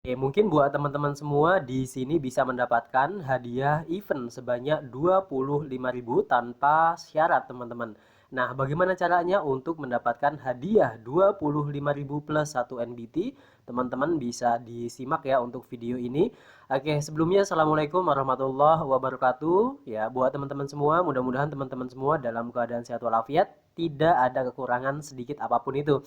Oke, mungkin buat teman-teman semua di sini bisa mendapatkan hadiah event sebanyak 25.000 tanpa syarat, teman-teman. Nah, bagaimana caranya untuk mendapatkan hadiah 25.000 plus 1 NBT? Teman-teman bisa disimak ya untuk video ini. Oke, sebelumnya Assalamualaikum warahmatullahi wabarakatuh. Ya, buat teman-teman semua, mudah-mudahan teman-teman semua dalam keadaan sehat walafiat, tidak ada kekurangan sedikit apapun itu.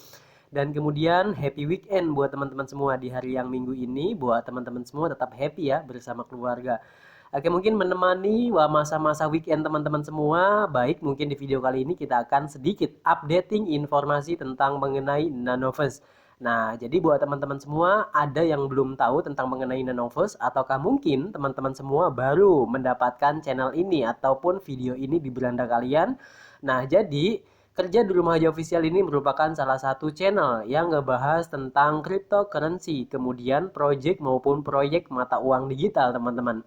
Dan kemudian happy weekend buat teman-teman semua di hari yang minggu ini. Buat teman-teman semua tetap happy ya bersama keluarga. Oke, mungkin menemani masa-masa weekend teman-teman semua. Baik, mungkin di video kali ini kita akan sedikit updating informasi tentang mengenai Nanoverse. Nah, jadi buat teman-teman semua, ada yang belum tahu tentang mengenai Nanoverse, ataukah mungkin teman-teman semua baru mendapatkan channel ini ataupun video ini di beranda kalian? Nah, jadi Kerja di Rumah Aja Official ini merupakan salah satu channel yang ngebahas tentang cryptocurrency, kemudian project maupun proyek mata uang digital, teman-teman.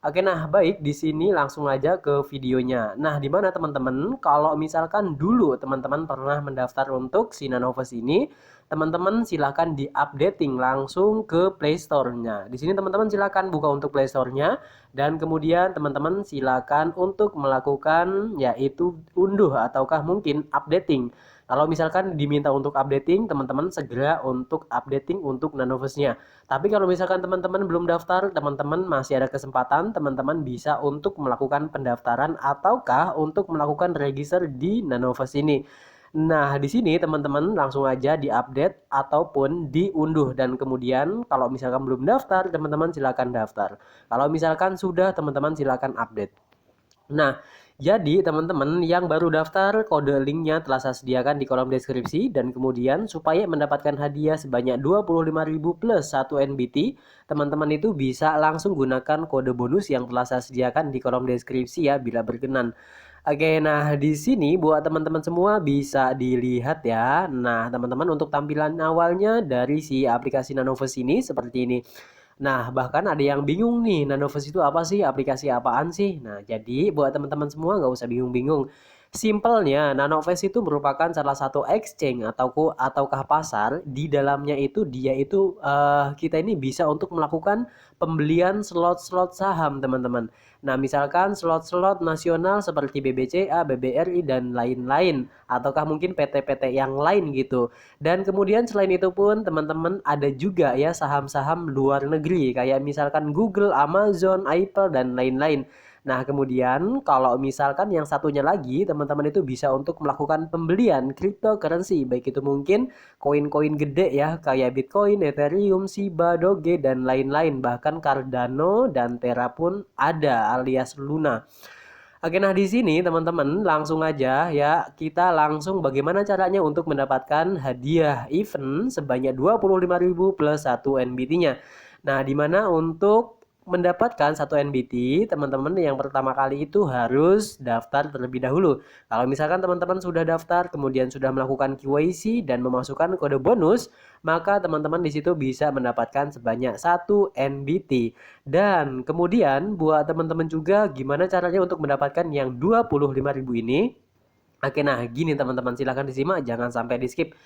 Oke, nah baik di sini langsung aja ke videonya. Nah, di mana teman-teman? Kalau misalkan dulu teman-teman pernah mendaftar untuk Sinanovus ini, teman-teman silakan di-updating langsung ke Play Store-nya. Di sini teman-teman silakan buka untuk Play Store-nya dan kemudian teman-teman silakan untuk melakukan yaitu unduh ataukah mungkin updating. Kalau misalkan diminta untuk updating, teman-teman segera untuk updating untuk Nanovus-nya. Tapi kalau misalkan teman-teman belum daftar, teman-teman masih ada kesempatan, teman-teman bisa untuk melakukan pendaftaran ataukah untuk melakukan register di Nanovus ini. Nah, di sini teman-teman langsung aja di-update ataupun diunduh dan kemudian kalau misalkan belum daftar, teman-teman silakan daftar. Kalau misalkan sudah, teman-teman silakan update. Nah, jadi teman-teman yang baru daftar, kode linknya telah saya sediakan di kolom deskripsi dan kemudian supaya mendapatkan hadiah sebanyak 25.000 plus 1 NBT, teman-teman itu bisa langsung gunakan kode bonus yang telah saya sediakan di kolom deskripsi ya bila berkenan. Oke, nah di sini buat teman-teman semua bisa dilihat ya. Nah, teman-teman untuk tampilan awalnya dari si aplikasi Nanovus ini seperti ini. Nah, bahkan ada yang bingung nih, Nanoverse itu apa sih? Aplikasi apaan sih? Nah, jadi buat teman-teman semua nggak usah bingung-bingung. Simpelnya, Nanoverse itu merupakan salah satu exchange ataukah pasar di dalamnya itu dia itu kita ini bisa untuk melakukan pembelian slot-slot saham, teman-teman. Nah, misalkan slot-slot nasional seperti BBCA, BBRI dan lain-lain ataukah mungkin PT-PT yang lain gitu. Dan kemudian selain itu pun teman-teman ada juga ya saham-saham luar negeri kayak misalkan Google, Amazon, Apple dan lain-lain. Nah, kemudian kalau misalkan yang satunya lagi teman-teman itu bisa untuk melakukan pembelian cryptocurrency baik itu mungkin koin-koin gede ya kayak Bitcoin, Ethereum, Shiba, Doge dan lain-lain bahkan Cardano dan Terra pun ada alias Luna. Oke, nah di sini teman-teman langsung aja ya kita langsung bagaimana caranya untuk mendapatkan hadiah event sebanyak 25.000 plus 1 NBT-nya. Nah, di mana untuk mendapatkan 1 NBT, teman-teman yang pertama kali itu harus daftar terlebih dahulu. Kalau misalkan teman-teman sudah daftar, kemudian sudah melakukan KYC dan memasukkan kode bonus, maka teman-teman di situ bisa mendapatkan sebanyak 1 NBT. Dan kemudian buat teman-teman juga gimana caranya untuk mendapatkan yang 25.000 ini? Oke, nah gini teman-teman silahkan disimak jangan sampai di skip.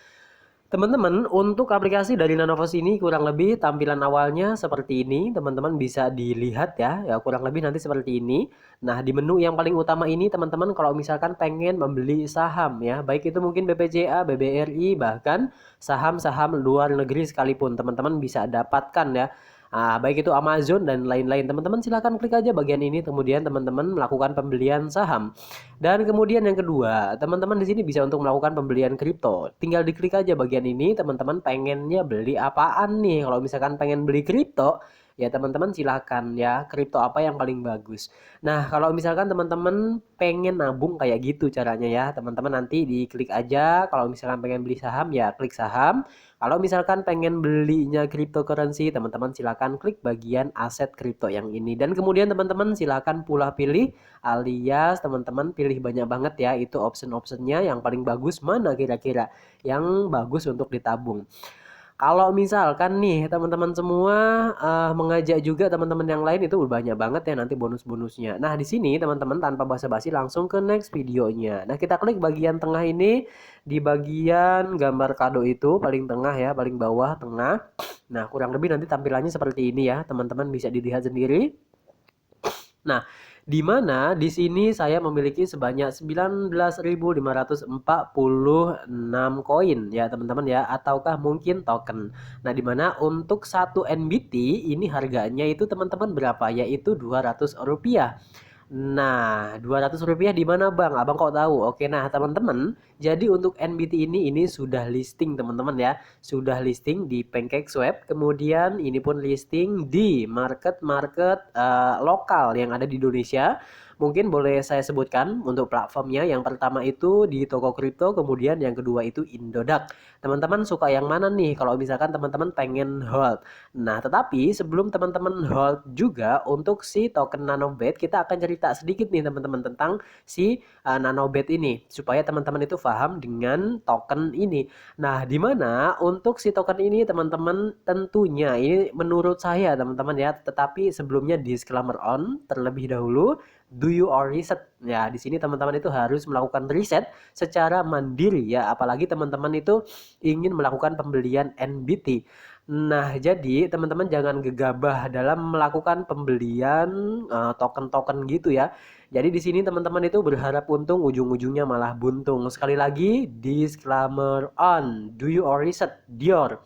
Teman-teman, untuk aplikasi dari Nanovos ini kurang lebih tampilan awalnya seperti ini. Teman-teman bisa dilihat ya, ya kurang lebih nanti seperti ini. Nah, di menu yang paling utama ini teman-teman kalau misalkan pengen membeli saham ya, baik itu mungkin BPCA, BBRI, bahkan saham-saham luar negeri sekalipun teman-teman bisa dapatkan ya. Baik itu Amazon dan lain-lain. Teman-teman silakan klik aja bagian ini, kemudian teman-teman melakukan pembelian saham. Dan kemudian yang kedua, teman-teman di sini bisa untuk melakukan pembelian kripto. Tinggal diklik aja bagian ini, teman-teman pengennya beli apaan nih? Kalau misalkan pengen beli kripto, ya teman-teman silakan ya, kripto apa yang paling bagus. Nah, kalau misalkan teman-teman pengen nabung kayak gitu caranya ya, teman-teman nanti diklik aja. Kalau misalkan pengen beli saham, ya klik saham. Kalau misalkan pengen belinya cryptocurrency, teman-teman silakan klik bagian aset kripto yang ini. Dan kemudian teman-teman silakan pula pilih alias teman-teman pilih banyak banget ya itu option-optionnya yang paling bagus mana kira-kira yang bagus untuk ditabung. Kalau misalkan nih teman-teman semua mengajak juga teman-teman yang lain itu banyak banget ya nanti bonus-bonusnya. Nah, di sini teman-teman tanpa basa-basi langsung ke next videonya. Nah, kita klik bagian tengah ini di bagian gambar kado itu paling tengah ya, paling bawah tengah. Nah, kurang lebih nanti tampilannya seperti ini ya, teman-teman bisa dilihat sendiri. Nah, di mana di sini saya memiliki sebanyak 19.546 koin ya teman-teman ya, ataukah mungkin token. Nah, di mana untuk satu NBT ini harganya itu teman-teman berapa? Yaitu Rp200. Nah, Rp200 di mana Bang? Abang kok tahu? Oke, nah teman-teman, jadi untuk NBT ini sudah listing teman-teman ya. Sudah listing di PancakeSwap, kemudian ini pun listing di market-market lokal yang ada di Indonesia. Mungkin boleh saya sebutkan untuk platformnya. Yang pertama itu di toko kripto, kemudian yang kedua itu Indodax. Teman-teman suka yang mana nih kalau misalkan teman-teman pengen hold? Nah, tetapi sebelum teman-teman hold juga untuk si token Nanobet, kita akan cerita sedikit nih teman-teman tentang si Nanobet ini supaya teman-teman itu paham dengan token ini. Nah, di mana untuk si token ini teman-teman tentunya ini menurut saya teman-teman ya, tetapi sebelumnya disclaimer on terlebih dahulu, do your research. Ya, di sini teman-teman itu harus melakukan riset secara mandiri ya, apalagi teman-teman itu ingin melakukan pembelian NBT. Nah, jadi teman-teman jangan gegabah dalam melakukan pembelian token-token gitu ya. Jadi di sini teman-teman itu berharap untung, ujung-ujungnya malah buntung. Sekali lagi, disclaimer on, do your research, Dior.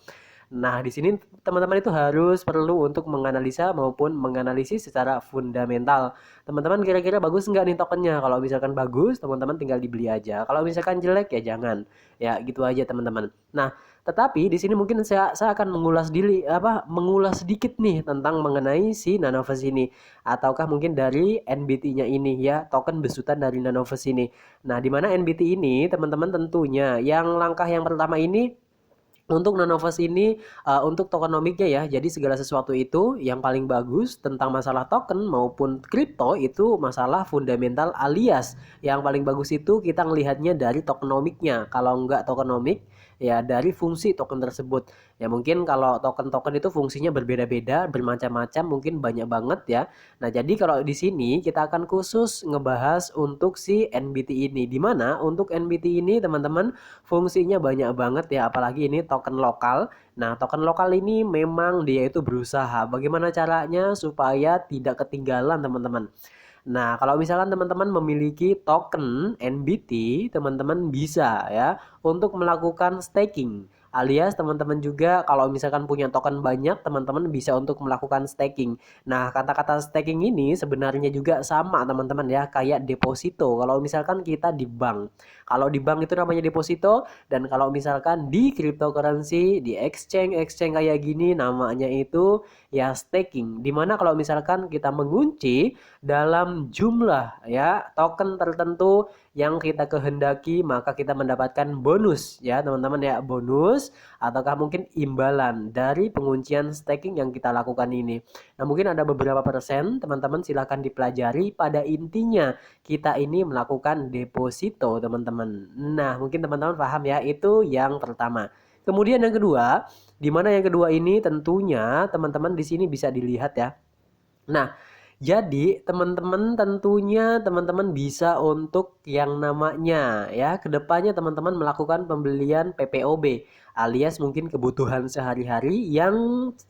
Nah, di sini teman-teman itu harus perlu untuk menganalisa maupun menganalisis secara fundamental. Teman-teman kira-kira bagus nggak nih tokennya? Kalau misalkan bagus, teman-teman tinggal dibeli aja. Kalau misalkan jelek ya jangan. Ya, gitu aja teman-teman. Nah, tetapi di sini mungkin saya akan mengulas sedikit nih tentang mengenai si Nanoverse ini ataukah mungkin dari NBT-nya ini ya, token besutan dari Nanoverse ini. Nah, di mana NBT ini teman-teman tentunya yang langkah yang pertama ini untuk Nanovas ini untuk tokenomiknya ya, jadi segala sesuatu itu yang paling bagus tentang masalah token maupun kripto itu masalah fundamental, alias yang paling bagus itu kita melihatnya dari tokenomiknya. Kalau enggak tokenomik ya dari fungsi token tersebut. Ya mungkin kalau token-token itu fungsinya berbeda-beda, bermacam-macam, mungkin banyak banget ya. Nah, jadi kalau di sini kita akan khusus ngebahas untuk si NBT ini. Di mana untuk NBT ini teman-teman fungsinya banyak banget ya, apalagi ini token lokal. Nah, token lokal ini memang dia itu berusaha bagaimana caranya supaya tidak ketinggalan teman-teman. Nah, kalau misalkan teman-teman memiliki token NBT, teman-teman bisa ya untuk melakukan staking. Alias teman-teman juga kalau misalkan punya token banyak, teman-teman bisa untuk melakukan staking. Nah, kata-kata staking ini sebenarnya juga sama teman-teman ya, kayak deposito. Kalau misalkan kita di bank. Kalau di bank itu namanya deposito, dan kalau misalkan di cryptocurrency, di exchange kayak gini namanya itu ya staking. Dimana kalau misalkan kita mengunci dalam jumlah ya token tertentu yang kita kehendaki, maka kita mendapatkan bonus ya teman-teman ya, bonus ataukah mungkin imbalan dari penguncian staking yang kita lakukan ini. Nah, mungkin ada beberapa persen, teman-teman silahkan dipelajari, pada intinya kita ini melakukan deposito teman-teman. Nah, mungkin teman-teman paham ya, itu yang pertama. Kemudian yang kedua, di mana yang kedua ini tentunya teman-teman di sini bisa dilihat ya. Nah, jadi teman-teman tentunya teman-teman bisa untuk yang namanya ya kedepannya teman-teman melakukan pembelian PPOB, alias mungkin kebutuhan sehari-hari yang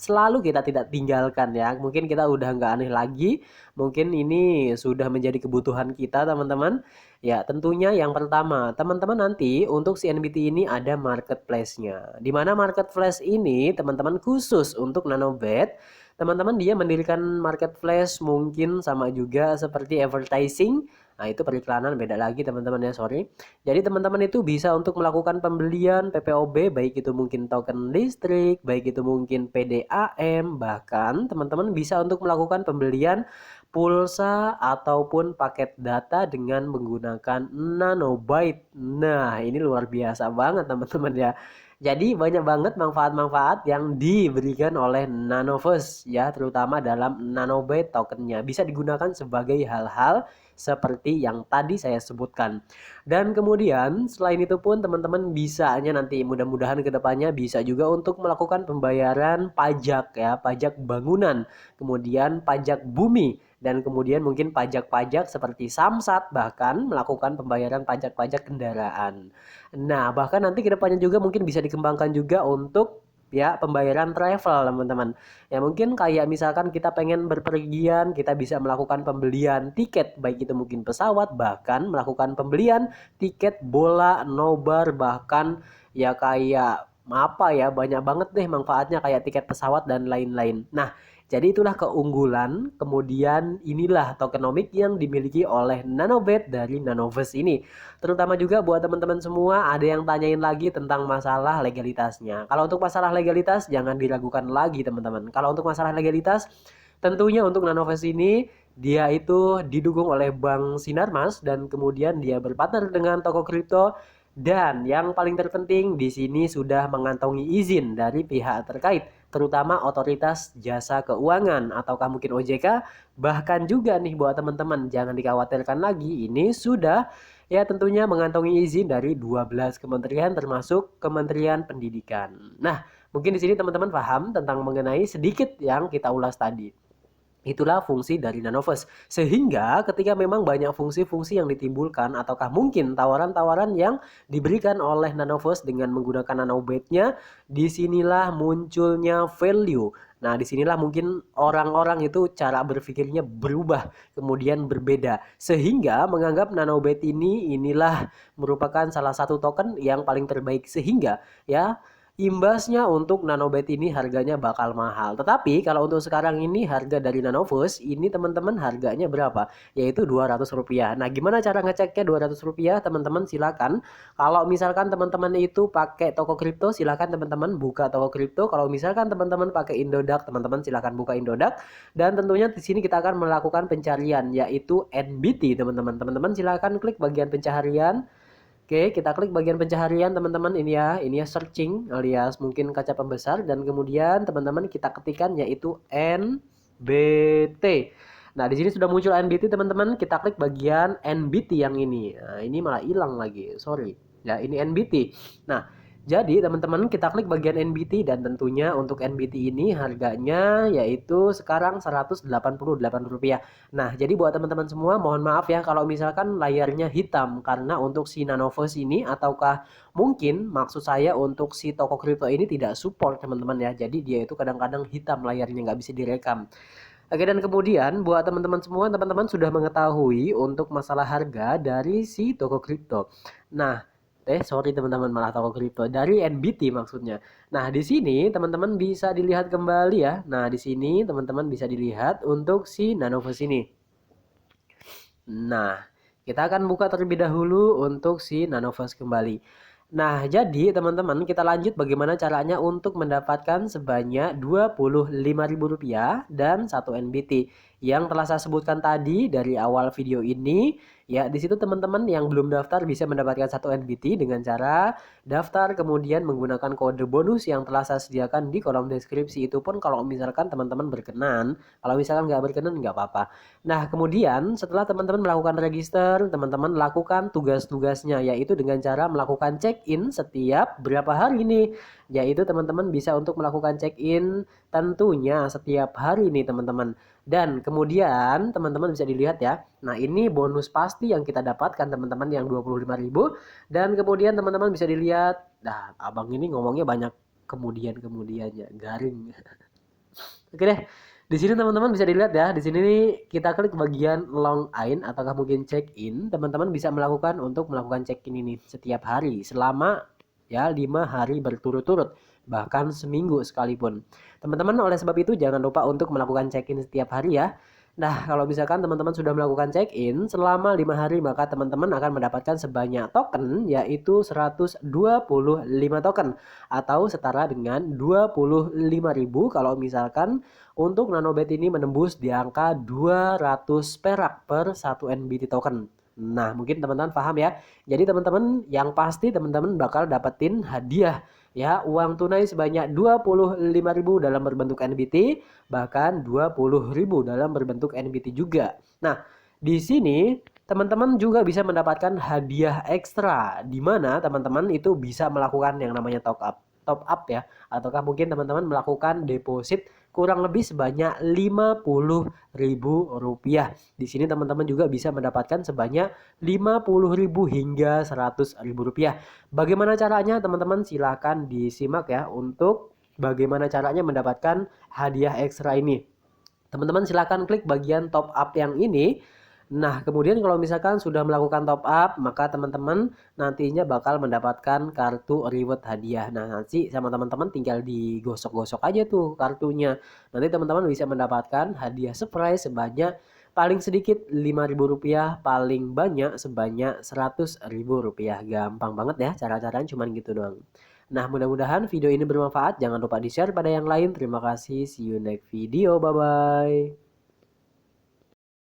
selalu kita tidak tinggalkan ya. Mungkin kita udah nggak aneh lagi, mungkin ini sudah menjadi kebutuhan kita teman-teman. Ya tentunya yang pertama teman-teman nanti untuk si NBT ini ada marketplace-nya. Di mana marketplace ini teman-teman khusus untuk Nanobet. Teman-teman dia mendirikan marketplace mungkin sama juga seperti advertising. Nah, itu periklanan beda lagi teman-teman ya, sorry. Jadi teman-teman itu bisa untuk melakukan pembelian PPOB, baik itu mungkin token listrik, baik itu mungkin PDAM, bahkan teman-teman bisa untuk melakukan pembelian pulsa ataupun paket data dengan menggunakan nanobyte. Nah, ini luar biasa banget teman-teman ya. Jadi banyak banget manfaat-manfaat yang diberikan oleh Nanoverse ya, terutama dalam Nanobyte tokennya. Bisa digunakan sebagai hal-hal seperti yang tadi saya sebutkan. Dan kemudian selain itu pun teman-teman bisanya nanti mudah-mudahan kedepannya bisa juga untuk melakukan pembayaran pajak ya, pajak bangunan, kemudian pajak bumi, dan kemudian mungkin pajak-pajak seperti Samsat, bahkan melakukan pembayaran pajak-pajak kendaraan. Nah, bahkan nanti kedepannya juga mungkin bisa dikembangkan juga untuk ya pembayaran travel teman-teman. Ya mungkin kayak misalkan kita pengen berpergian, kita bisa melakukan pembelian tiket, baik itu mungkin pesawat, bahkan melakukan pembelian tiket bola, nobar, bahkan ya kayak apa ya, banyak banget deh manfaatnya kayak tiket pesawat dan lain-lain. Nah, jadi itulah keunggulan, kemudian inilah tokenomic yang dimiliki oleh Nanobet dari Nanoverse ini. Terutama juga buat teman-teman semua, ada yang tanyain lagi tentang masalah legalitasnya. Kalau untuk masalah legalitas, jangan diragukan lagi teman-teman. Kalau untuk masalah legalitas, tentunya untuk Nanoverse ini, dia itu didukung oleh Bank Sinarmas dan kemudian dia berpartner dengan toko kripto, dan yang paling terpenting di sini sudah mengantongi izin dari pihak terkait, terutama otoritas jasa keuangan ataukah mungkin OJK. Bahkan juga nih buat teman-teman, jangan dikhawatirkan lagi, ini sudah ya tentunya mengantongi izin dari 12 kementerian termasuk Kementerian Pendidikan. Nah, mungkin di sini teman-teman paham tentang mengenai sedikit yang kita ulas tadi. Itulah fungsi dari Nanoverse. Sehingga ketika memang banyak fungsi-fungsi yang ditimbulkan ataukah mungkin tawaran-tawaran yang diberikan oleh Nanoverse dengan menggunakan nanobet-nya, disinilah munculnya value. Nah, disinilah mungkin orang-orang itu cara berpikirnya berubah, kemudian berbeda. Sehingga menganggap nanobet inilah merupakan salah satu token yang paling terbaik. Sehingga ya imbasnya untuk nanobet ini harganya bakal mahal. Tetapi kalau untuk sekarang ini harga dari Nanoverse ini teman-teman harganya berapa? Yaitu Rp200. Nah, gimana cara ngeceknya Rp200? Teman-teman silakan. Kalau misalkan teman-teman itu pakai toko kripto, silakan teman-teman buka toko kripto. Kalau misalkan teman-teman pakai Indodax, teman-teman silakan buka Indodax. Dan tentunya di sini kita akan melakukan pencarian yaitu NBT, teman-teman. Teman-teman silakan klik bagian pencaharian. Oke, kita klik bagian pencaharian teman-teman, ini ya searching alias mungkin kaca pembesar, dan kemudian teman-teman kita ketikkan yaitu NBT. Nah, di sini sudah muncul NBT teman-teman, kita klik bagian NBT yang ini. Nah, ini malah hilang lagi. Sorry. Ya, ini NBT. Nah, jadi teman-teman kita klik bagian NBT dan tentunya untuk NBT ini harganya yaitu sekarang Rp188. Nah, jadi buat teman-teman semua mohon maaf ya kalau misalkan layarnya hitam karena untuk si Nanoverse ini ataukah mungkin maksud saya untuk si toko kripto ini tidak support teman-teman ya. Jadi dia itu kadang-kadang hitam layarnya, nggak bisa direkam. Oke, dan kemudian buat teman-teman semua, teman-teman sudah mengetahui untuk masalah harga dari si toko kripto. Nah, sorry teman-teman, malah toko kripto dari NBT maksudnya. Nah, di sini teman-teman bisa dilihat kembali ya. Nah, di sini teman-teman bisa dilihat untuk si Nanoverse ini. Nah, kita akan buka terlebih dahulu untuk si Nanoverse kembali. Nah, jadi teman-teman kita lanjut bagaimana caranya untuk mendapatkan sebanyak Rp25.000 dan 1 NBT. Yang telah saya sebutkan tadi dari awal video ini, ya di situ teman-teman yang belum daftar bisa mendapatkan 1 NBT dengan cara daftar kemudian menggunakan kode bonus yang telah saya sediakan di kolom deskripsi. Itu pun kalau misalkan teman-teman berkenan, kalau misalkan nggak berkenan nggak apa-apa. Nah, kemudian setelah teman-teman melakukan register, teman-teman lakukan tugas-tugasnya, yaitu dengan cara melakukan check-in setiap berapa hari ini. Yaitu teman-teman bisa untuk melakukan check-in tentunya setiap hari ini teman-teman. Dan kemudian teman-teman bisa dilihat ya. Nah, ini bonus pasti yang kita dapatkan teman-teman yang 25.000. Dan kemudian teman-teman bisa dilihat, nah abang ini ngomongnya banyak kemudian-kemudiannya, garing. Oke deh. Di sini teman-teman bisa dilihat ya. Di sini kita klik bagian log in ataukah mungkin check in. Teman-teman bisa melakukan untuk melakukan check in ini setiap hari selama ya 5 hari berturut-turut, bahkan seminggu sekalipun. Teman-teman oleh sebab itu jangan lupa untuk melakukan check in setiap hari ya. Nah, kalau misalkan teman-teman sudah melakukan check-in selama 5 hari, maka teman-teman akan mendapatkan sebanyak token, yaitu 125 token, atau setara dengan 25.000 kalau misalkan untuk nanobet ini menembus di angka 200 perak per 1 NBT token. Nah, mungkin teman-teman paham ya. Jadi teman-teman yang pasti teman-teman bakal dapetin hadiah ya, uang tunai sebanyak 25.000 dalam berbentuk NBT, bahkan 20.000 dalam berbentuk NBT juga. Nah, Di sini teman-teman juga bisa mendapatkan hadiah ekstra, di mana teman-teman itu bisa melakukan yang namanya top up ya, ataukah mungkin teman-teman melakukan deposit kurang lebih sebanyak Rp50.000. Di sini teman-teman juga bisa mendapatkan sebanyak Rp50.000 hingga Rp100.000. Bagaimana caranya teman-teman? Silakan disimak ya untuk bagaimana caranya mendapatkan hadiah ekstra ini. Teman-teman silakan klik bagian top up yang ini. Nah, kemudian kalau misalkan sudah melakukan top up, maka teman-teman nantinya bakal mendapatkan kartu reward hadiah. Nah, nanti sama teman-teman tinggal digosok-gosok aja tuh kartunya. Nanti teman-teman bisa mendapatkan hadiah surprise sebanyak paling sedikit Rp5.000, paling banyak sebanyak Rp100.000. Gampang banget ya, cara-caranya cuma gitu doang. Nah, mudah-mudahan video ini bermanfaat. Jangan lupa di-share pada yang lain. Terima kasih. See you next video. Bye-bye.